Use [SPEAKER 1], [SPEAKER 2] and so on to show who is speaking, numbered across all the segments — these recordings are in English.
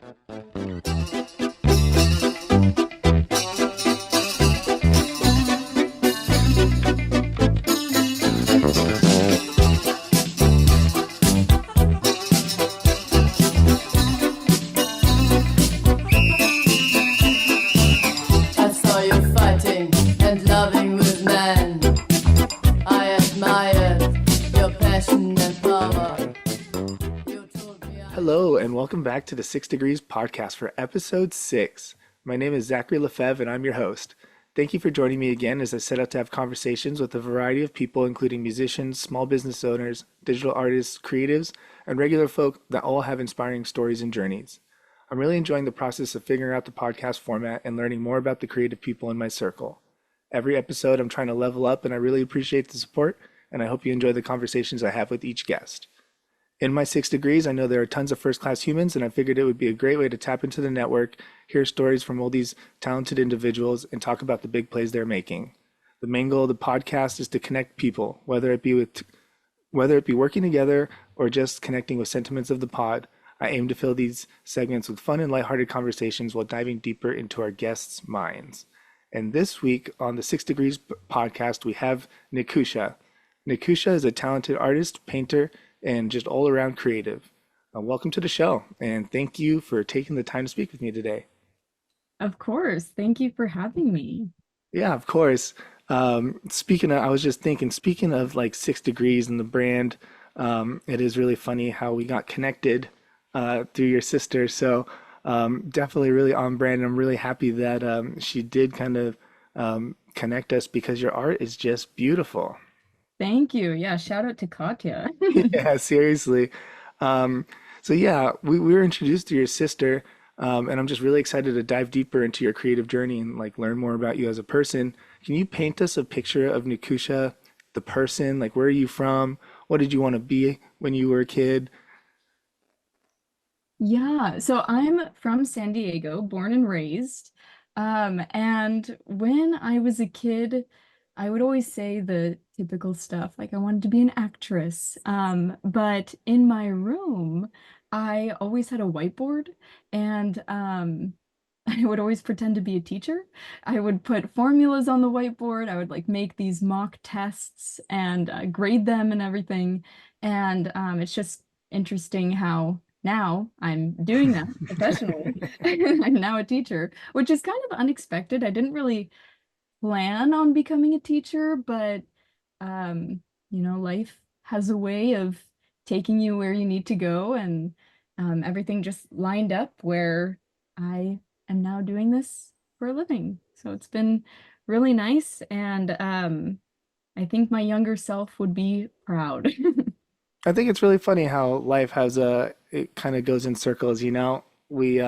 [SPEAKER 1] I saw you fighting and loving with men. I admired your passion and power. You told me
[SPEAKER 2] Hello, and welcome back to the 6 Degrees podcast for episode 6. My name is Zachary Lefebvre, and I'm your host. Thank you for joining me again as I set out to have conversations with a variety of people, including musicians, small business owners, digital artists, creatives, and regular folk that all have inspiring stories and journeys. I'm really enjoying the process of figuring out the podcast format and learning more about the creative people in my circle. Every episode, I'm trying to level up, and I really appreciate the support, and I hope you enjoy the conversations I have with each guest. In my 6 degrees, I know there are tons of first class humans, and I figured it would be a great way to tap into the network, hear stories from all these talented individuals, and talk about the big plays they're making. The main goal of the podcast is to connect people, whether it be working together or just connecting with sentiments of the pod. I aim to fill these segments with fun and lighthearted conversations while diving deeper into our guests' minds. And this week on the 6 Degrees podcast, we have Nikusha. Nikusha is a talented artist, painter, and just all around creative. Welcome to the show, and thank you for taking the time to speak with me today.
[SPEAKER 3] Of course. Thank you for having me.
[SPEAKER 2] Yeah, of course. I was just thinking, speaking of like 6 Degrees and the brand, it is really funny how we got connected through your sister. So definitely really on brand. I'm really happy that she did kind of connect us because your art is just beautiful.
[SPEAKER 3] Thank you. Yeah, shout out to Katya.
[SPEAKER 2] Yeah, seriously. Um, so yeah, we were introduced to your sister, and I'm just really excited to dive deeper into your creative journey and like learn more about you as a person. Can you paint us a picture of Nikusha, the person? Like, where are you from? What did you want to be when you were a kid?
[SPEAKER 3] Yeah, so I'm from San Diego, born and raised. And when I was a kid, I would always say the typical stuff, like I wanted to be an actress. But in my room, I always had a whiteboard and I would always pretend to be a teacher. I would put formulas on the whiteboard. I would like make these mock tests and grade them and everything. And it's just interesting how now I'm doing that professionally. I'm now a teacher, which is kind of unexpected. I didn't really plan on becoming a teacher, but life has a way of taking you where you need to go, and everything just lined up where I am now doing this for a living. So it's been really nice, and I think my younger self would be proud.
[SPEAKER 2] I think it's really funny how life has it kind of goes in circles, you know. We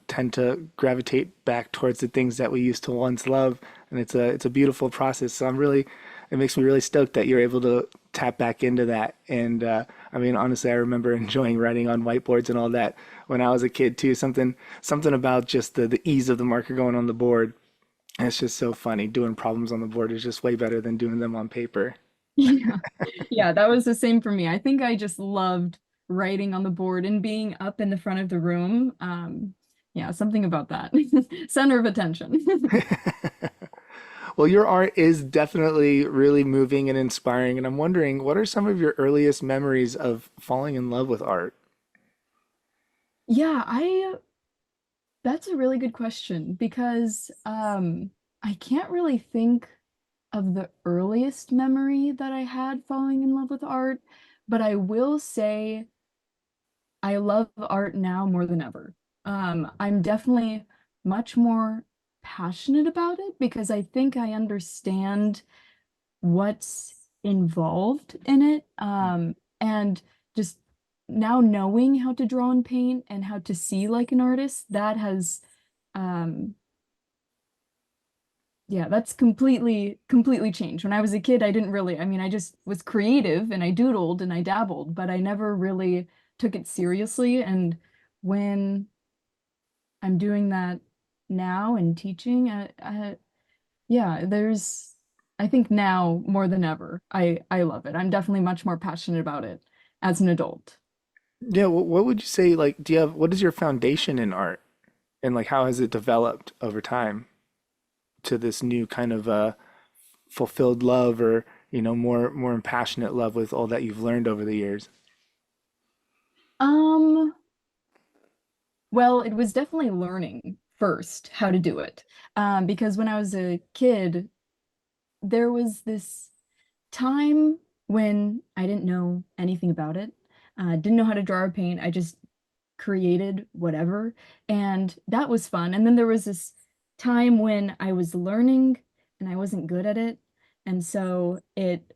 [SPEAKER 2] tend to gravitate back towards the things that we used to once love, and it's a beautiful process. So it makes me really stoked that you're able to tap back into that. And I mean, honestly, I remember enjoying writing on whiteboards and all that when I was a kid too. Something about just the ease of the marker going on the board. And it's just so funny. Doing problems on the board is just way better than doing them on paper.
[SPEAKER 3] Yeah. Yeah, that was the same for me. I think I just loved writing on the board and being up in the front of the room. Yeah, something about that. Center of attention.
[SPEAKER 2] Well, your art is definitely really moving and inspiring, and I'm wondering, what are some of your earliest memories of falling in love with art?
[SPEAKER 3] Yeah, I that's a really good question because I can't really think of the earliest memory that I had falling in love with art, but I will say I love art now more than ever. I'm definitely much more passionate about it because I think I understand what's involved in it. And just now knowing how to draw and paint and how to see like an artist, that has, um, yeah, that's completely changed. When I was a kid, I didn't really, I mean, I just was creative and I doodled and I dabbled, but I never really took it seriously. And when I'm doing that now and teaching, yeah, I think now more than ever, I love it. I'm definitely much more passionate about it as an adult.
[SPEAKER 2] Yeah, what would you say, like, what is your foundation in art? And like, how has it developed over time to this new kind of fulfilled love or, more impassionate love with all that you've learned over the years?
[SPEAKER 3] Um, well, it was definitely learning first how to do it. Because when I was a kid, there was this time when I didn't know anything about it. Didn't know how to draw or paint. I just created whatever, and that was fun. And then there was this time when I was learning and I wasn't good at it, and so it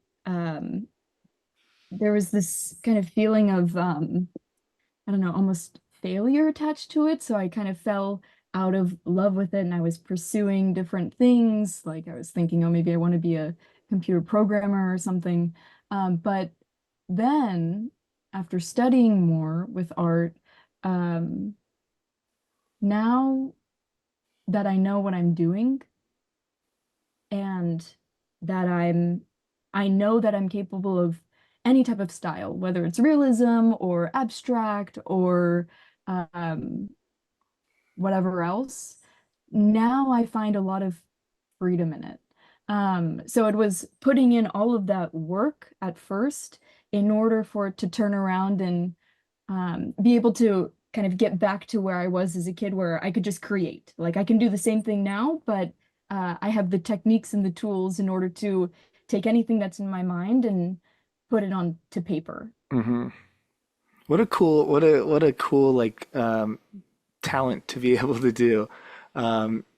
[SPEAKER 3] there was this kind of feeling of I don't know, almost failure attached to it. So I kind of fell out of love with it and I was pursuing different things. Like I was thinking, oh, maybe I want to be a computer programmer or something. But then after studying more with art, um, now that I know what I'm doing and that I know that I'm capable of any type of style, whether it's realism or abstract or um, whatever else. Now I find a lot of freedom in it. So it was putting in all of that work at first in order for it to turn around and be able to kind of get back to where I was as a kid, where I could just create. Like I can do the same thing now, but I have the techniques and the tools in order to take anything that's in my mind and put it on to paper.
[SPEAKER 2] Hmm. What a cool like talent to be able to do.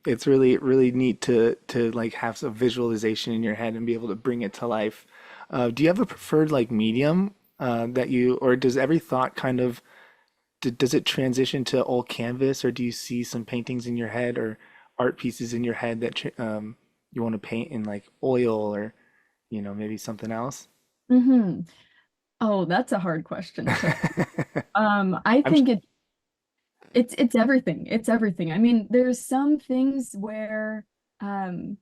[SPEAKER 2] It's really neat to like have some visualization in your head and be able to bring it to life. Do you have a preferred like medium that or does every thought kind of does it transition to all canvas, or do you see some paintings in your head or art pieces in your head that you want to paint in like oil or maybe something else?
[SPEAKER 3] Hmm. Oh, that's a hard question to. I
[SPEAKER 2] I'm
[SPEAKER 3] think it's everything. It's everything. I mean, there's some things where um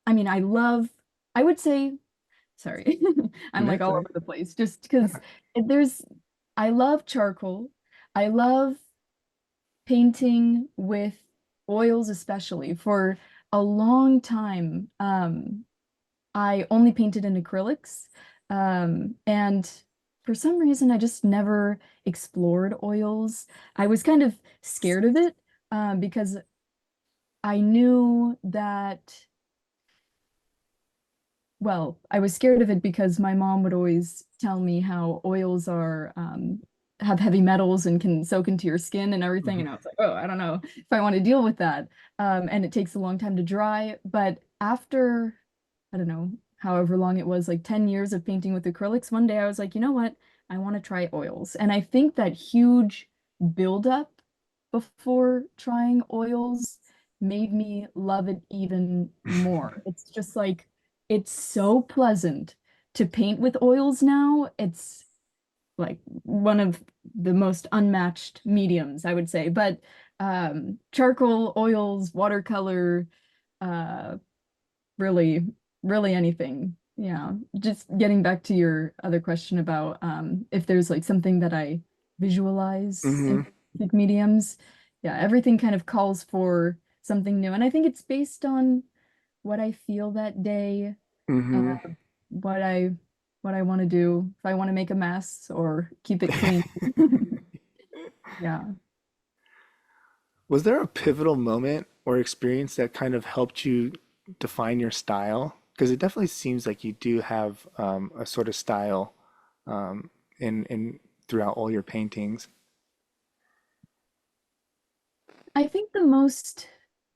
[SPEAKER 3] I mean, I would say, sorry. I'm like
[SPEAKER 2] That's
[SPEAKER 3] all
[SPEAKER 2] right.
[SPEAKER 3] over the place just because there's I love charcoal. I love painting with oils especially. For a long time, I only painted in acrylics. And for some reason, I just never explored oils. I was kind of scared of it, because I knew that, well, I was scared of it because my mom would always tell me how oils are have heavy metals and can soak into your skin and everything. And I
[SPEAKER 2] Hmm.
[SPEAKER 3] was like, oh, I don't know if I want to deal with that. And it takes a long time to dry. But after, I don't know, however long it was, like 10 years of painting with acrylics, one day I was like, you know what? I want to try oils. And I think that huge buildup before trying oils made me love it even more. It's just like, it's so pleasant to paint with oils now. It's like one of the most unmatched mediums, I would say. But charcoal, oils, watercolor, uh, really, really anything. Yeah. Just getting back to your other question about if there's like something that I visualize in
[SPEAKER 2] Hmm.
[SPEAKER 3] specific mediums. Yeah, everything kind of calls for something new. And I think it's based on what I feel that day, uh,
[SPEAKER 2] Hmm.
[SPEAKER 3] what I what I want to do, if I want to make a mess or keep it clean. Yeah.
[SPEAKER 2] Was there a pivotal moment or experience that kind of helped you define your style? Because it definitely seems like you do have a sort of style in throughout all your paintings.
[SPEAKER 3] I think the most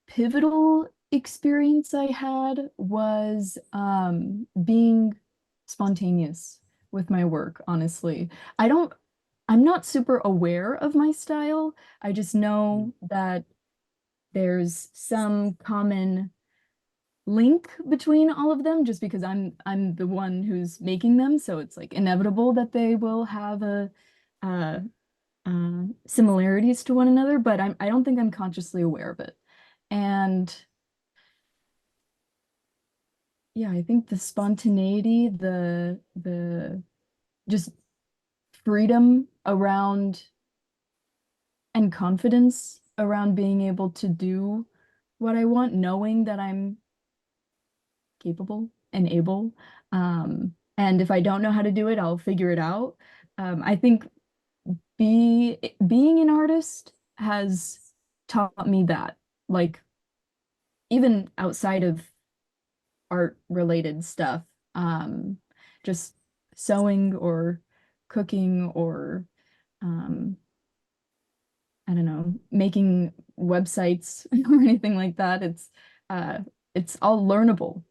[SPEAKER 3] pivotal experience I had was being spontaneous with my work, honestly. I don't, I'm not super aware of my style. I just know that there's some common link between all of them just because I'm the one who's making them, so it's like inevitable that they will have a uh, similarities to one another, but I don't think I'm consciously aware of it. And yeah, I think the spontaneity, the just freedom around and confidence around being able to do what I want, knowing that I'm capable and able. And if I don't know how to do it, I'll figure it out. I think being an artist has taught me that, like even outside of art related stuff, um, just sewing or cooking or um, I don't know, making websites or anything like that. Uh it's all learnable.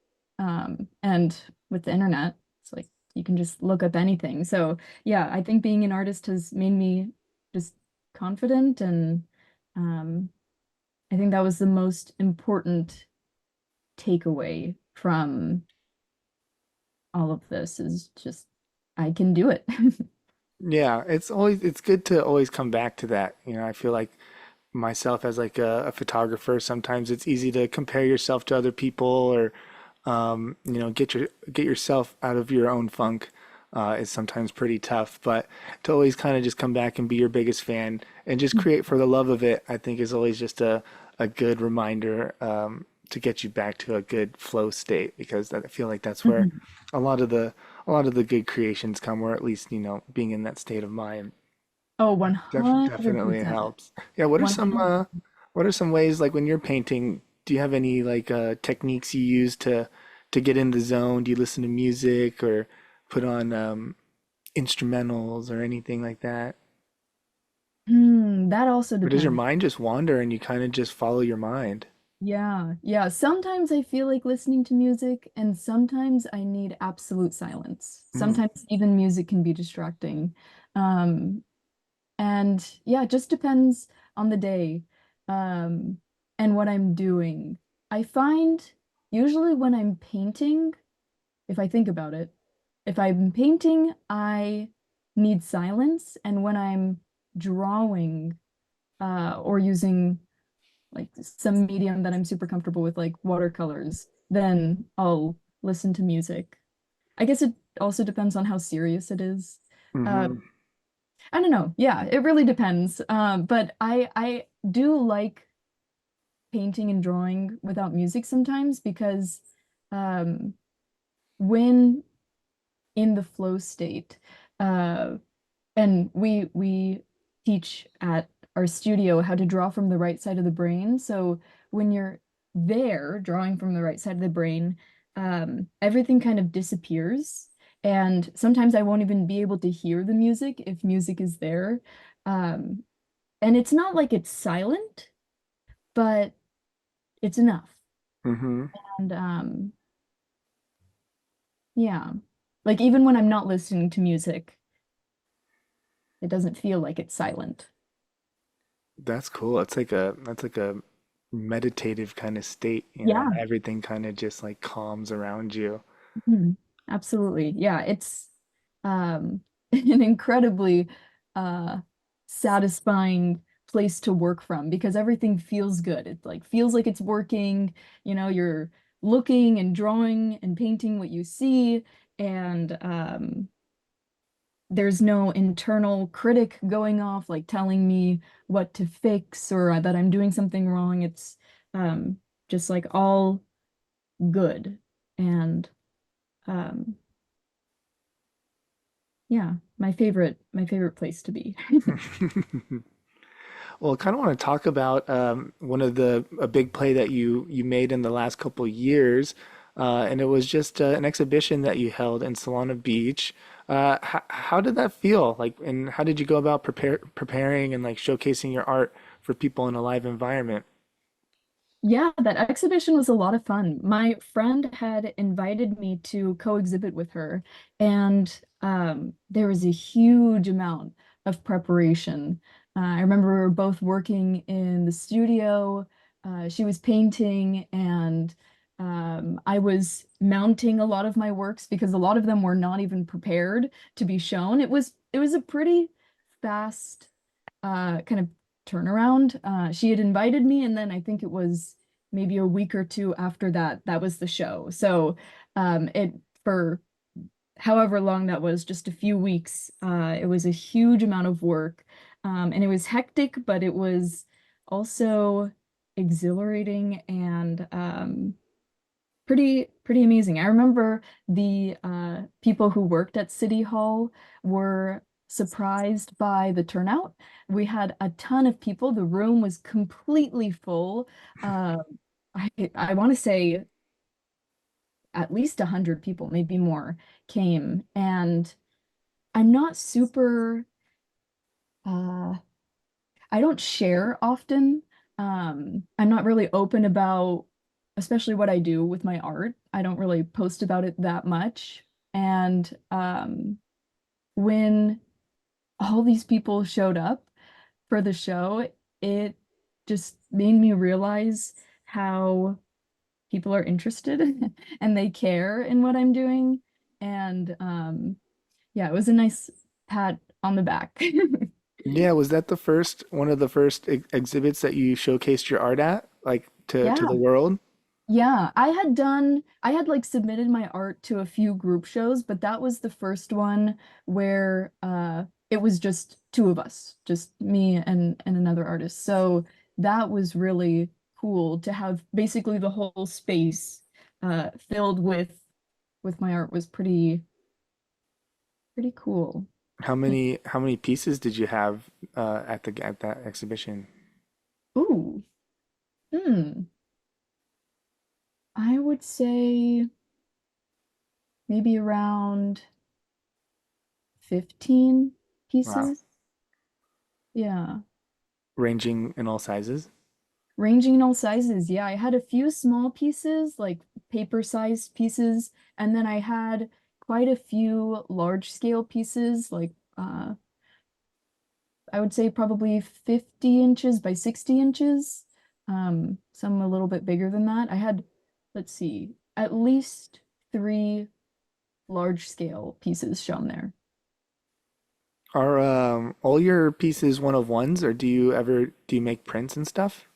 [SPEAKER 3] And with the internet, it's like you can just look up anything. So yeah, I think being an artist has made me just confident and um I think that was the most important takeaway from all of this is just I can do it.
[SPEAKER 2] Yeah, it's good to always come back to that. I feel like myself as like a photographer, sometimes it's easy to compare yourself to other people or get yourself out of your own funk is sometimes pretty tough. But to always kind of just come back and be your biggest fan and just create for the love of it, I think is always just a good reminder to get you back to a good flow state because I feel like that's where
[SPEAKER 3] Mhm.
[SPEAKER 2] a lot of the a lot of the good creations come, or at least being in that state of mind.
[SPEAKER 3] Oh,
[SPEAKER 2] Definitely
[SPEAKER 3] 100%.
[SPEAKER 2] helps. Yeah, what are some
[SPEAKER 3] 100.
[SPEAKER 2] ways like when you're painting, do you have any like techniques you use to get in the zone? Do you listen to music or put on instrumentals or anything like that?
[SPEAKER 3] That also
[SPEAKER 2] Or does your
[SPEAKER 3] depends.
[SPEAKER 2] mind just wander and you kind of just follow your mind?
[SPEAKER 3] Yeah, yeah. Sometimes I feel like listening to music, and sometimes I need absolute silence.
[SPEAKER 2] Mm,
[SPEAKER 3] Sometimes even music can be distracting. Um, and yeah, it just depends on the day, um, and what I'm doing. I find usually when I'm painting, if I think about it, if I'm painting, I need silence, and when I'm drawing, or using like some medium that I'm super comfortable with, like watercolors, then I'll listen to music. I guess it also depends on how serious it is. Uh,
[SPEAKER 2] hmm
[SPEAKER 3] I don't know. Yeah, it really depends. But I do like painting and drawing without music sometimes because um, when in the flow state, uh, and we teach at our studio how to draw from the right side of the brain. So when you're there drawing from the right side of the brain, everything kind of disappears. And sometimes I won't even be able to hear the music if music is there. Um, and it's not like it's silent, but it's enough.
[SPEAKER 2] hmm
[SPEAKER 3] And yeah, like even when I'm not listening to music, it doesn't feel like it's silent.
[SPEAKER 2] That's cool. That's like a meditative kind of state,
[SPEAKER 3] Yeah.
[SPEAKER 2] everything kind of just like calms around you.
[SPEAKER 3] Mhm. Absolutely. Yeah, it's an incredibly uh satisfying place to work from because everything feels good. It like feels like it's working, you're looking and drawing and painting what you see and there's no internal critic going off like telling me what to fix or that I'm doing something wrong. It's um just like all good and um yeah, my favorite place to be.
[SPEAKER 2] Well, I kind of want to talk about one of the a big play that you made in the last couple years, and it was just an exhibition that you held in Solana Beach. How did that feel? Like, and how did you go about preparing and like showcasing your art for people in a live environment?
[SPEAKER 3] Yeah, that exhibition was a lot of fun. My friend had invited me to co-exhibit with her, and there was a huge amount of preparation. I remember we were both working in the studio. She was painting, and I was mounting a lot of my works because a lot of them were not even prepared to be shown. It was a pretty fast kind of turnaround. She had invited me, and then I think it was maybe a week or two after that, that was the show. So it for however long that was, just a few weeks. It was a huge amount of work, and it was hectic, but it was also exhilarating and pretty amazing. I remember the people who worked at City Hall were surprised by the turnout. We had a ton of people. The room was completely full. Uh, I want to say at least 100 people, maybe more, came. And I'm not super, uh, I don't share often. I'm not really open about, especially what I do with my art. I don't really post about it that much. And when all these people showed up for the show, it just made me realize how people are interested and they care in what I'm doing. And yeah, it was a nice pat on the back.
[SPEAKER 2] Yeah, was that the first one of the first exhibits that you showcased your art at, like to
[SPEAKER 3] Yeah.
[SPEAKER 2] the world?
[SPEAKER 3] Yeah, I had like submitted my art to a few group shows, but that was the first one where it was just two of us, just me and another artist. So that was really cool to have basically the whole space filled with my art was pretty cool. Yeah.
[SPEAKER 2] How many pieces did you have at that exhibition?
[SPEAKER 3] Ooh. Hmm. I would say maybe around 15
[SPEAKER 2] Wow.
[SPEAKER 3] pieces. Yeah.
[SPEAKER 2] Ranging in all sizes?
[SPEAKER 3] Ranging in all sizes. Yeah, I had a few small pieces, like paper-sized pieces, and then I had quite a few large-scale pieces, like I would say probably 50 inches by 60 inches. Some a little bit bigger than that. I had, let's see, at least three large-scale pieces shown there.
[SPEAKER 2] Are all your pieces one of ones, or do you make prints and stuff?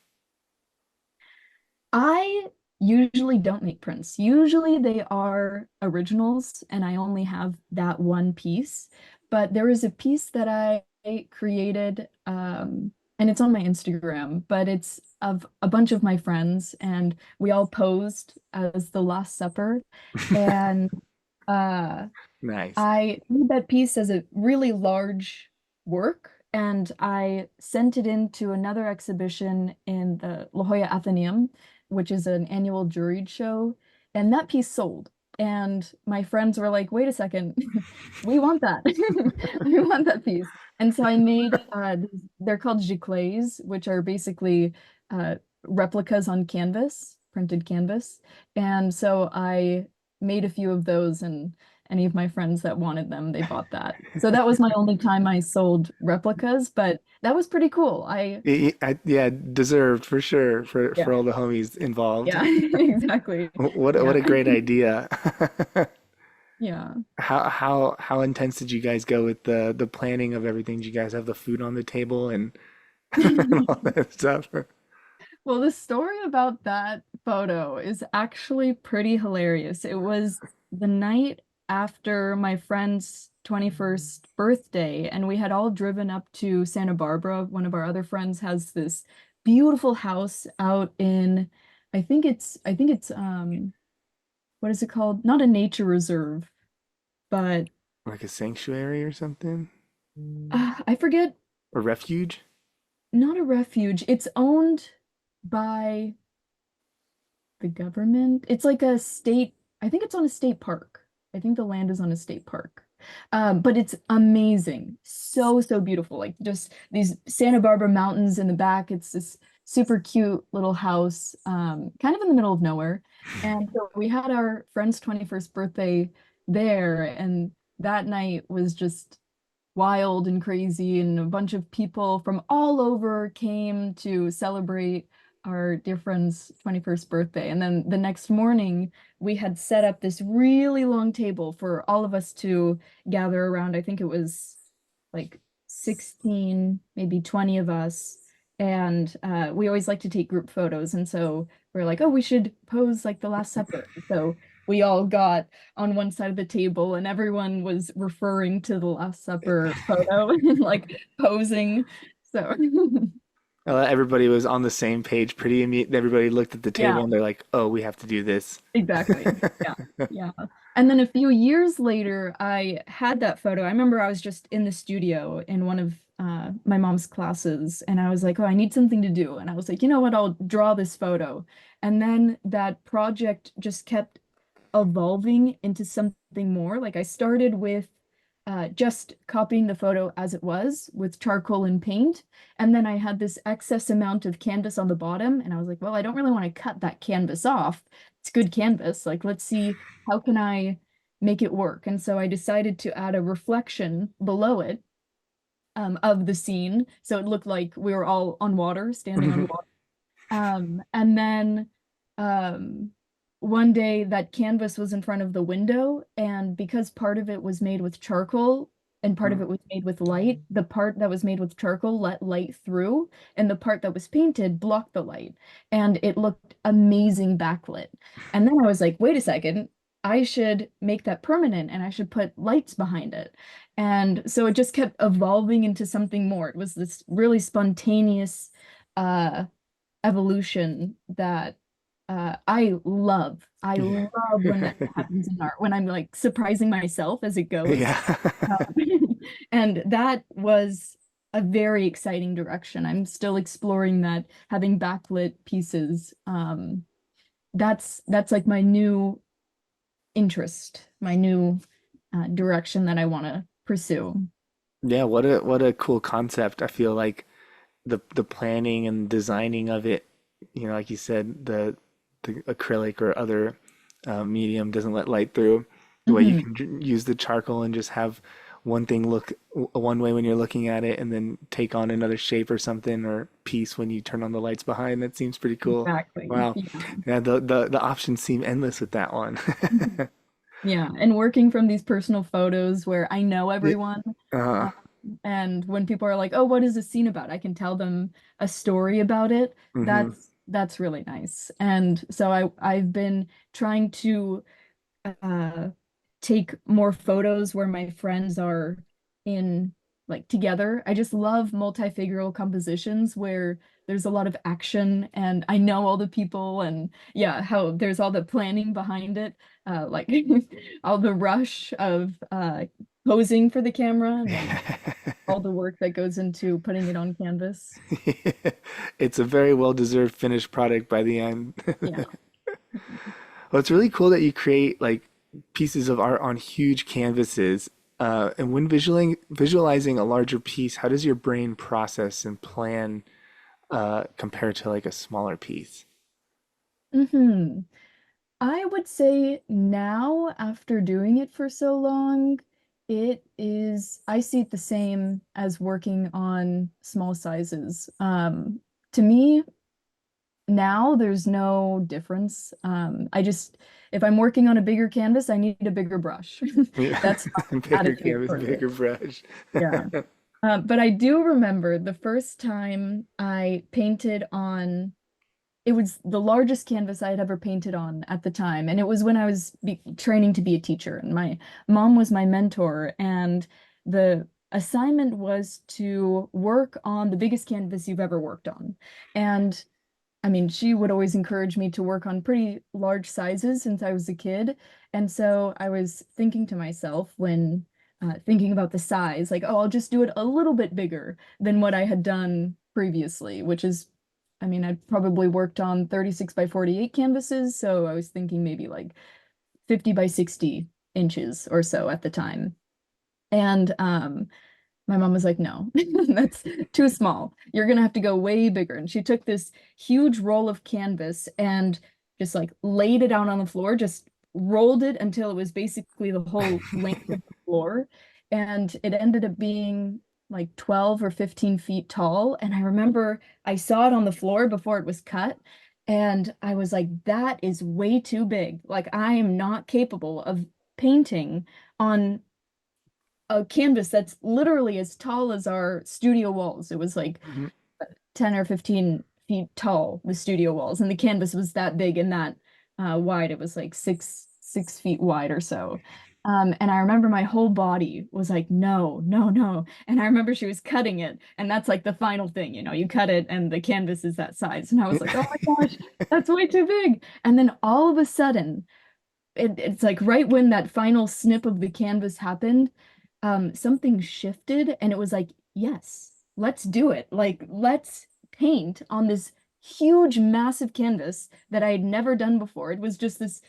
[SPEAKER 3] I usually don't make prints. Usually they are originals and I only have that one piece. But there is a piece that I created, and it's on my Instagram, but it's of a bunch of my friends and we all posed as the Last Supper. And uh
[SPEAKER 2] Nice.
[SPEAKER 3] I made that piece as a really large work, and I sent it into another exhibition in the La Jolla Athenaeum, which is an annual juried show, and that piece sold. And my friends were like, "Wait a second, we want that. We want that piece." And so I made they're called giclées, which are basically uh, replicas on canvas, printed canvas. And so I made a few of those and any of my friends that wanted them, they bought that. So that was my only time I sold replicas, but that was pretty cool.
[SPEAKER 2] Yeah, deserved for sure
[SPEAKER 3] Yeah,
[SPEAKER 2] for all the homies involved.
[SPEAKER 3] yeah, exactly.
[SPEAKER 2] What
[SPEAKER 3] Yeah,
[SPEAKER 2] a great idea.
[SPEAKER 3] yeah.
[SPEAKER 2] How intense did you guys go with the planning of everything? Did you guys have the food on the table and all that stuff?
[SPEAKER 3] Well, the story about that photo is actually pretty hilarious. It was the night after my friend's 21st birthday, and we had all driven up to Santa Barbara. One of our other friends has this beautiful house out in, I think it's what is it called? Not a nature reserve, but
[SPEAKER 2] Like a sanctuary or something?
[SPEAKER 3] I forget,
[SPEAKER 2] A refuge?
[SPEAKER 3] not a refuge. It's owned by the government. It's like a state, I think it's on a state park. I think the land is on a state park. But it's amazing. So beautiful. Like just these Santa Barbara mountains in the back. It's this super cute little house, kind of in the middle of nowhere. And so we had our friend's 21st birthday there, and that night was just wild and crazy, and a bunch of people from all over came to celebrate our dear friend's 21st birthday. And then the next morning, we had set up this really long table for all of us to gather around. I think it was like 16, maybe 20 of us. And we always like to take group photos. And so we're like, oh, we should pose like the Last Supper. So we all got on one side of the table and everyone was referring to the Last Supper photo and like posing. So
[SPEAKER 2] Everybody was on the same page pretty immediate. Everybody looked at the
[SPEAKER 3] yeah,
[SPEAKER 2] table and they're like, "Oh, we have to do this."
[SPEAKER 3] exactly. Yeah. Yeah. And then a few years later, I had that photo. I remember I was just in the studio in one of my mom's classes, and I was like, oh, I need something to do. And I was like, you know what? I'll draw this photo. And then that project just kept evolving into something more. Like I started with just copying the photo as it was with charcoal and paint. And then I had this excess amount of canvas on the bottom. And I was like, well, I don't really want to cut that canvas off. It's good canvas. Like, let's see, how can I make it work? And so I decided to add a reflection below it of the scene. So it looked like we were all on water, standing on water. And then um, one day that canvas was in front of the window, and because part of it was made with charcoal and part of it was made with light, the part that was made with charcoal let light through, and the part that was painted blocked the light. And it looked amazing backlit. And then I was like, wait a second, I should make that permanent and I should put lights behind it. And so it just kept evolving into something more. It was this really spontaneous uh evolution that I love. I
[SPEAKER 2] Yeah.
[SPEAKER 3] love when that happens in art, when I'm like surprising myself as it goes.
[SPEAKER 2] Yeah.
[SPEAKER 3] Um, and that was a very exciting direction. I'm still exploring that, having backlit pieces. That's like my new interest, my new direction that I want to pursue.
[SPEAKER 2] Yeah, what a cool concept. I feel like the planning and designing of it, like you said, the acrylic or other medium doesn't let light through. The way you
[SPEAKER 3] Mhm.
[SPEAKER 2] can use the charcoal and just have one thing look one way when you're looking at it, and then take on another shape or something or piece when you turn on the lights behind. That seems pretty cool.
[SPEAKER 3] Exactly.
[SPEAKER 2] Wow.
[SPEAKER 3] Yeah.
[SPEAKER 2] Yeah, the options seem endless with that one.
[SPEAKER 3] Yeah, and working from these personal photos where I know
[SPEAKER 2] Yeah.
[SPEAKER 3] everyone,
[SPEAKER 2] Uh,
[SPEAKER 3] um, and when people are like, "Oh, what is this scene about?" I can tell them a story about it.
[SPEAKER 2] hmm
[SPEAKER 3] That's really nice. And so I've been trying to uh take more photos where my friends are in like together. I just love multi-figural compositions where there's a lot of action and I know all the people and yeah, how there's all the planning behind it. Like all the rush of posing for the camera and then all the work that goes into putting it on canvas.
[SPEAKER 2] It's a very well-deserved finished product by the end.
[SPEAKER 3] Yeah.
[SPEAKER 2] Well, it's really cool that you create like pieces of art on huge canvases. And when visualizing a larger piece, how does your brain process and plan compared to like a smaller piece?
[SPEAKER 3] hmm I would say now, after doing it for so long, I see it the same as working on small sizes. To me, now there's no difference. If I'm working on a bigger canvas, I need a bigger brush.
[SPEAKER 2] Yeah.
[SPEAKER 3] That's my
[SPEAKER 2] Bigger
[SPEAKER 3] attitude
[SPEAKER 2] canvas,
[SPEAKER 3] towards it.
[SPEAKER 2] bigger brush.
[SPEAKER 3] Yeah. But I do remember the first time I painted on it was the largest canvas I had ever painted on at the time. And it was when I was training to be a teacher. And my mom was my mentor. And the assignment was to work on the biggest canvas you've ever worked on. And I mean, she would always encourage me to work on pretty large sizes since I was a kid. And so I was thinking to myself when thinking about the size, like, oh, I'll just do it a little bit bigger than what I had done previously, which is, I mean, I'd probably worked on 36 by 48 canvases. So I was thinking maybe like 50 by 60 inches or so at the time. And my mom was like, no, that's too small. You're gonna have to go way bigger. And she took this huge roll of canvas and just like laid it out on the floor, just rolled it until it was basically the whole length of the floor. And it ended up being like 12 or 15 feet tall. And I remember I saw it on the floor before it was cut. And I was like, that is way too big. Like, I am not capable of painting on a canvas that's literally as tall as our studio walls. It was like
[SPEAKER 2] Mhm.
[SPEAKER 3] 10 or 15 feet tall, the studio walls, and the canvas was that big and that wide. It was like 6 feet wide or so. And I remember my whole body was like, no, no, no. And I remember she was cutting it, and that's like the final thing, you cut it and the canvas is that size. And I was like, oh my gosh, that's way too big. And then all of a sudden, it's like right when that final snip of the canvas happened, something shifted and it was like, yes, let's do it. Like, let's paint on this huge, massive canvas that I had never done before. It was just this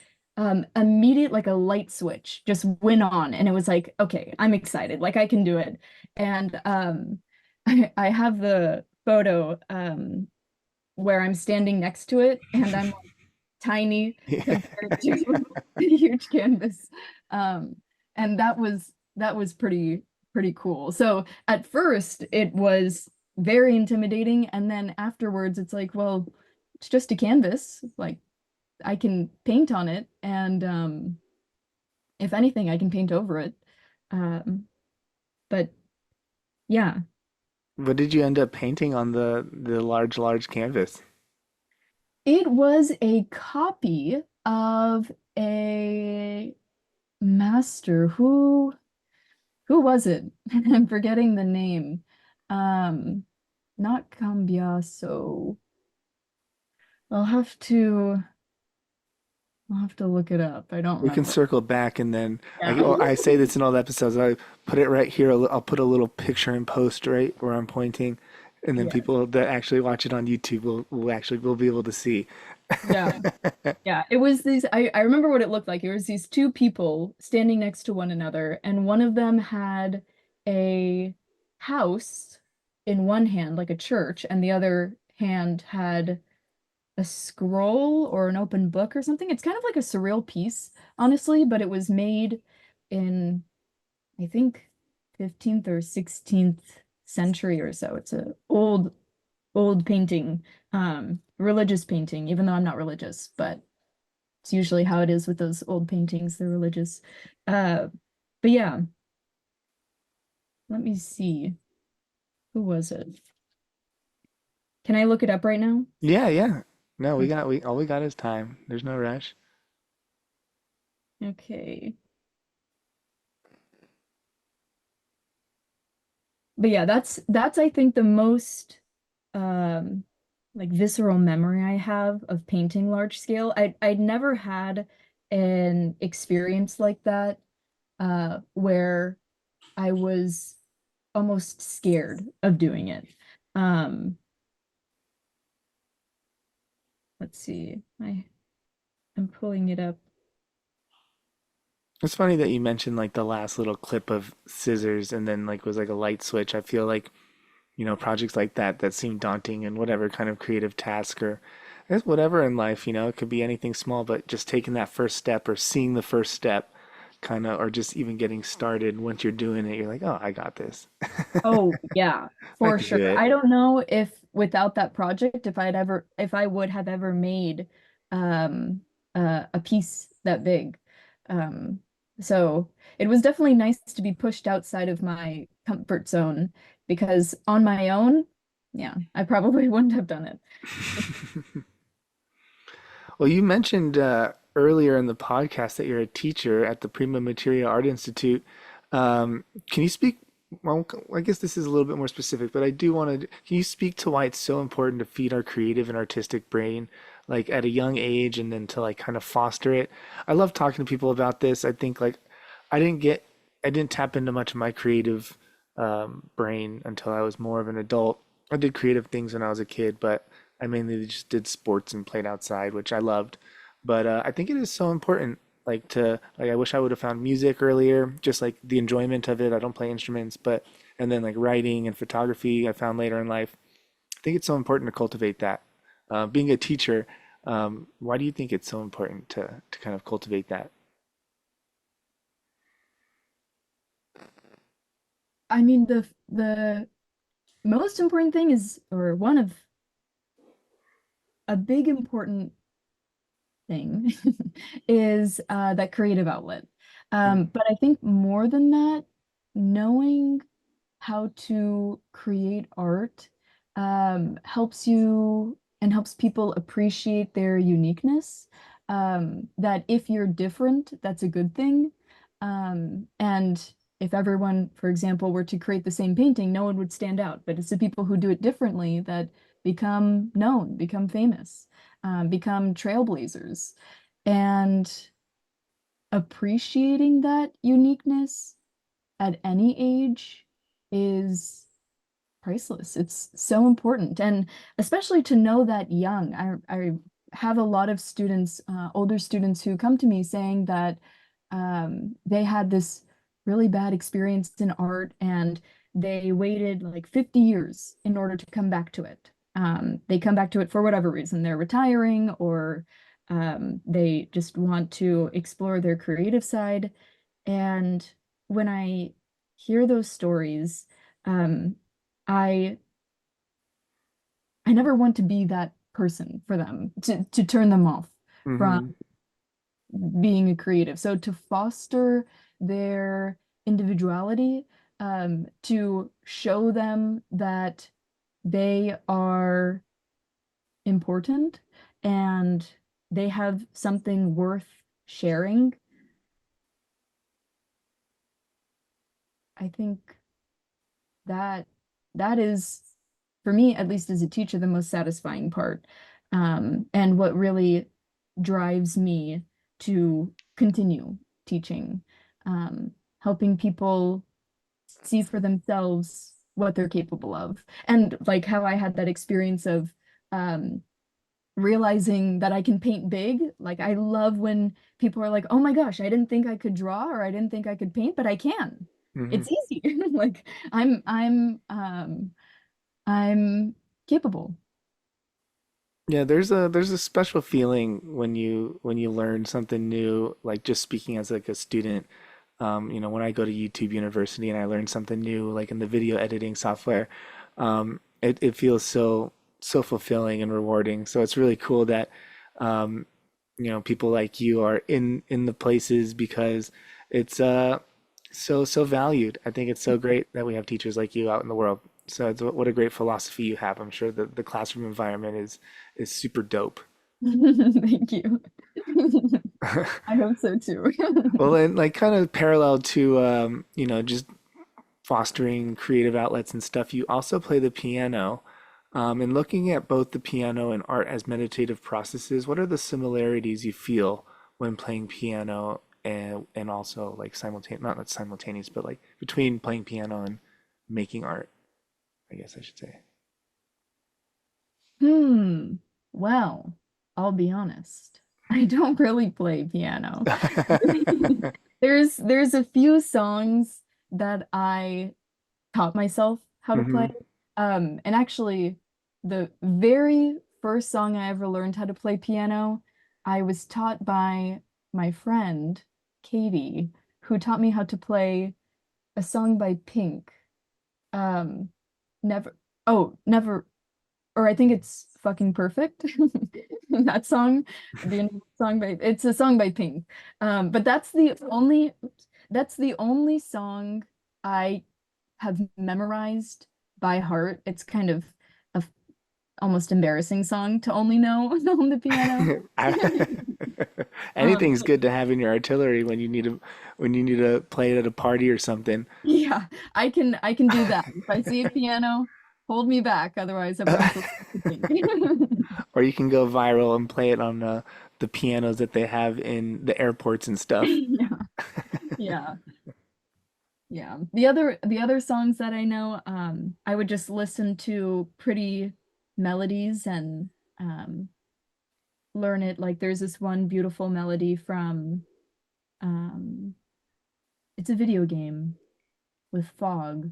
[SPEAKER 3] immediate, like a light switch just went on, and it was like, okay, I'm excited, like I can do it. And I have the photo where I'm standing next to it, and I'm tiny compared to the huge canvas. Um, and that was pretty cool. So at first it was very intimidating, and then afterwards it's like, well, it's just a canvas. Like I can paint on it, and if anything, I can paint over it. Um, but yeah,
[SPEAKER 2] What did you end up painting on the large canvas?
[SPEAKER 3] it was a copy of a master who was it? I'm forgetting the name. Um, Not Cambiaso. I'll have to I'll have to look it up. I don't
[SPEAKER 2] We can
[SPEAKER 3] remember.
[SPEAKER 2] circle back and then
[SPEAKER 3] Yeah.
[SPEAKER 2] I say this in all the episodes. I put it right here. I'll put a little picture and post right where I'm pointing, and then
[SPEAKER 3] Yes.
[SPEAKER 2] people that actually watch it on YouTube will be able to see.
[SPEAKER 3] Yeah. Yeah. It was these I remember what it looked like. It was these two people standing next to one another, and one of them had a house in one hand, like a church, and the other hand had a scroll or an open book or something. It's kind of like a surreal piece, honestly, but it was made in, I think, 15th or 16th century or so. It's a old painting, religious painting, even though I'm not religious, but it's usually how it is with those old paintings, they're religious. Uh, but yeah, let me see. Who was it? Can I look it up right now?
[SPEAKER 2] Yeah, yeah. No,
[SPEAKER 3] Okay.
[SPEAKER 2] we all we got is time. There's no rush.
[SPEAKER 3] Okay. But yeah, that's I think the most um like visceral memory I have of painting large scale. I'd never had an experience like that where I was almost scared of doing it. Um let's see. I'm pulling it up.
[SPEAKER 2] It's funny that you mentioned like the last little clip of scissors and then like was like a light switch. I feel like, projects like that seem daunting and whatever kind of creative task or I guess whatever in life, it could be anything small, but just taking that first step or seeing the first step kind of, or just even getting started once you're doing it, you're like, oh, I got this.
[SPEAKER 3] Oh, yeah,
[SPEAKER 2] I
[SPEAKER 3] for
[SPEAKER 2] could
[SPEAKER 3] sure.
[SPEAKER 2] do it.
[SPEAKER 3] I don't know if without that project, if I would have ever made um a piece that big. Um so it was definitely nice to be pushed outside of my comfort zone, because on my own, yeah, I probably wouldn't have done it.
[SPEAKER 2] Well, you mentioned earlier in the podcast that you're a teacher at the Prima Materia Art Institute. Can you speak? Well, I guess this is a little bit more specific, but I do want to. Can you speak to why it's so important to feed our creative and artistic brain, like at a young age, and then to like kind of foster it? I love talking to people about this. I think like I didn't get, I didn't tap into much of my creative brain until I was more of an adult. I did creative things when I was a kid, but I mainly just did sports and played outside, which I loved. But I think it is so important, like to like I wish I would have found music earlier, just like the enjoyment of it. I don't play instruments, but and then like writing and photography I found later in life. I think it's so important to cultivate that. Being a teacher, why do you think it's so important to kind of cultivate that?
[SPEAKER 3] I mean, the most important thing is, or one of a big important thing is that creative outlet.
[SPEAKER 2] Mm.
[SPEAKER 3] But I think more than that, knowing how to create art helps you and helps people appreciate their uniqueness. that if you're different, that's a good thing. And if everyone, for example, were to create the same painting, no one would stand out. But it's the people who do it differently that become known, become famous, become trailblazers. And appreciating that uniqueness at any age is priceless. It's so important. And especially to know that young. I have a lot of students, older students, who come to me saying that they had this really bad experience in art and they waited like 50 years in order to come back to it. They come back to it for whatever reason. They're retiring or they just want to explore their creative side. And when I hear those stories, um, I I never want to be that person for them to turn them off from
[SPEAKER 2] Hmm.
[SPEAKER 3] being a creative. So to foster their individuality, to show them that they are important and they have something worth sharing, I think that that is, for me, at least as a teacher, the most satisfying part. And what really drives me to continue teaching, helping people see for themselves what they're capable of. And like how I had that experience of um, realizing that I can paint big. Like I love when people are like, "Oh my gosh, I didn't think I could draw or I didn't think I could paint, but I can.
[SPEAKER 2] Hmm.
[SPEAKER 3] It's easy." Like I'm capable.
[SPEAKER 2] Yeah, there's a special feeling when you learn something new, like just speaking as like a student. When I go to YouTube University and I learn something new, like in the video editing software, it feels so fulfilling and rewarding. So it's really cool that people like you are in the places because it's so valued. I think it's so great that we have teachers like you out in the world. So what a great philosophy you have. I'm sure the classroom environment is super dope.
[SPEAKER 3] Thank you. I hope so too.
[SPEAKER 2] Well, and like kind of parallel to just fostering creative outlets and stuff, you also play the piano. And looking at both the piano and art as meditative processes, what are the similarities you feel when playing piano and also like simultaneous, not simultaneous, but like between playing piano and making art, I guess I should say.
[SPEAKER 3] Hmm. Well, I'll be honest. I don't really play piano. There's a few songs that I taught myself how to play.
[SPEAKER 2] Hmm.
[SPEAKER 3] And actually, the very first song I ever learned how to play piano, I was taught by my friend, Katie, who taught me how to play a song by Pink. Um, never, never, or I think it's fucking perfect. That song, it's a song by Pink. But that's the only song I have memorized by heart. It's kind of a almost embarrassing song to only know on the piano. Um,
[SPEAKER 2] Anything's good to have in your artillery when you need to play it at a party or something.
[SPEAKER 3] yeah, I can do that. If I see a piano, hold me back. Otherwise, everyone's listening to Pink.
[SPEAKER 2] Or you can go viral and play it on the pianos that they have in the airports and stuff.
[SPEAKER 3] Yeah, yeah, yeah. The other songs that I know, I would just listen to pretty melodies and um learn it. Like there's this one beautiful melody from um it's a video game with fog.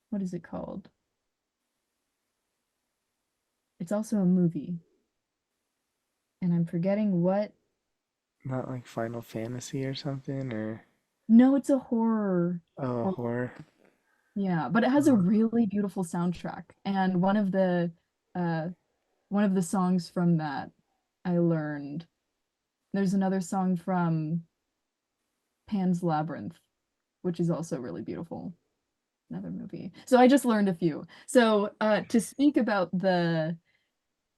[SPEAKER 3] What is it called? It's also a movie, and I'm forgetting what.
[SPEAKER 2] Not like Final Fantasy or something, or
[SPEAKER 3] No, it's a horror.
[SPEAKER 2] oh,
[SPEAKER 3] Or
[SPEAKER 2] horror.
[SPEAKER 3] yeah, but it has a
[SPEAKER 2] Uh,
[SPEAKER 3] really beautiful soundtrack. And uh one of the songs from that I learned. There's another song from Pan's Labyrinth, which is also really beautiful. Another movie. So I just learned a few. So to speak about the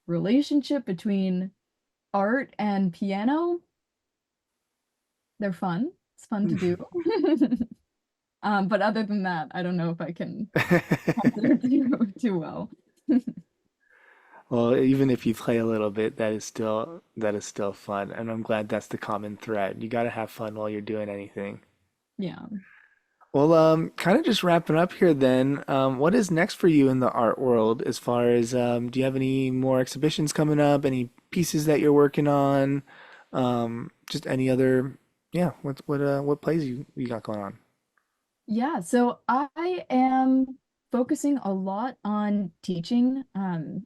[SPEAKER 3] relationship between art and piano, they're fun. It's fun to do. But other than that, I don't know if I can consider too well.
[SPEAKER 2] Well, even if you play a little bit, that is still fun, and I'm glad that's the common thread. You got to have fun while you're doing anything.
[SPEAKER 3] Yeah.
[SPEAKER 2] Well, kind of just wrapping up here then. What is next for you in the art world as far as do you have any more exhibitions coming up, any pieces that you're working on? Just any other, yeah, what plays you got going on?
[SPEAKER 3] Yeah, so I am focusing a lot on teaching.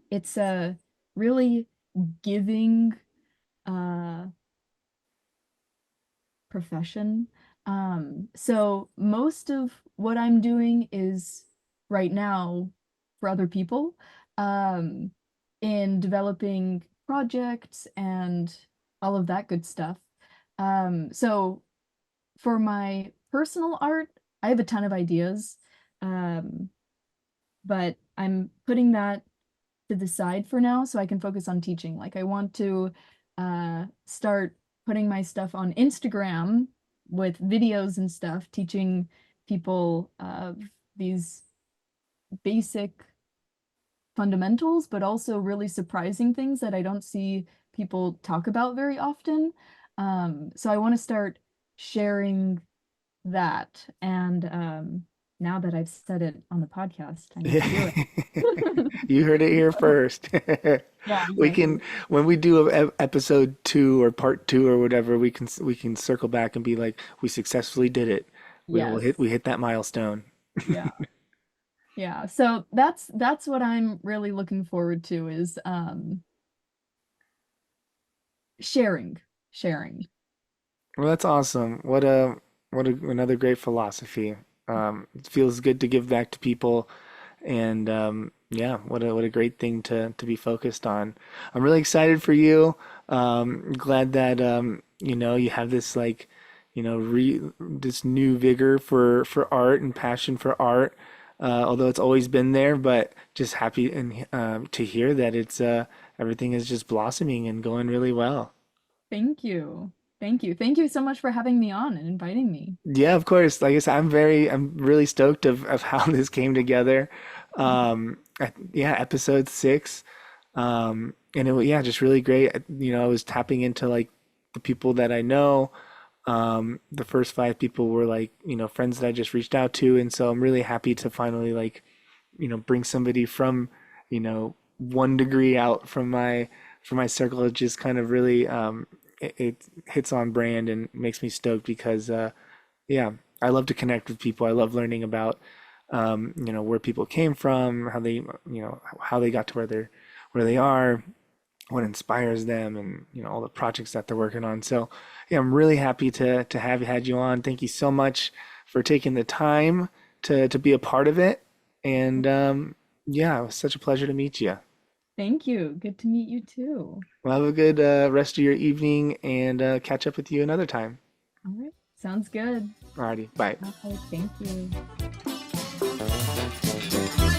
[SPEAKER 3] It's a really giving uh profession. So most of what I'm doing is right now for other people, um, in developing projects and all of that good stuff. So for my personal art, I have a ton of ideas, um, but I'm putting that to the side for now so I can focus on teaching. Like I want to start putting my stuff on Instagram with videos and stuff, teaching people these basic fundamentals, but also really surprising things that I don't see people talk about very often. So I want to start sharing that. And now that I've said it on the podcast, I need to do it.
[SPEAKER 2] You heard it here first.
[SPEAKER 3] Yeah,
[SPEAKER 2] We can,
[SPEAKER 3] exactly.
[SPEAKER 2] when we do episode two or part two or whatever, we can circle back and be like, we successfully did it.
[SPEAKER 3] Yes.
[SPEAKER 2] We hit that milestone.
[SPEAKER 3] Yeah. Yeah. So that's what I'm really looking forward to is sharing. Sharing.
[SPEAKER 2] Well, that's awesome. Another great philosophy. It feels good to give back to people, and yeah, what a great thing to be focused on. I'm really excited for you. Glad that you have this like this new vigor for art and passion for art. Although it's always been there, but just happy and to hear that it's everything is just blossoming and going really well.
[SPEAKER 3] Thank you. Thank you. Thank you so much for having me on and inviting me.
[SPEAKER 2] Yeah, of course. Like I said, I'm really stoked of how this came together. Yeah, episode 6. And yeah, just really great. I was tapping into like the people that I know. The first 5 people were like, friends that I just reached out to. And so I'm really happy to finally like, bring somebody from, 1 degree out from my circle. It just kind of really, it hits on brand and makes me stoked because, yeah, I love to connect with people. I love learning about, where people came from, how they got to where they are, what inspires them, and all the projects that they're working on. So, yeah, I'm really happy to have had you on. Thank you so much for taking the time to be a part of it. And yeah, it was such a pleasure to meet you.
[SPEAKER 3] Thank you. Good to meet you too.
[SPEAKER 2] Well, have a good rest of your evening and catch up with you another time.
[SPEAKER 3] All right. Sounds good.
[SPEAKER 2] Alrighty, bye.
[SPEAKER 3] Bye. Thank you.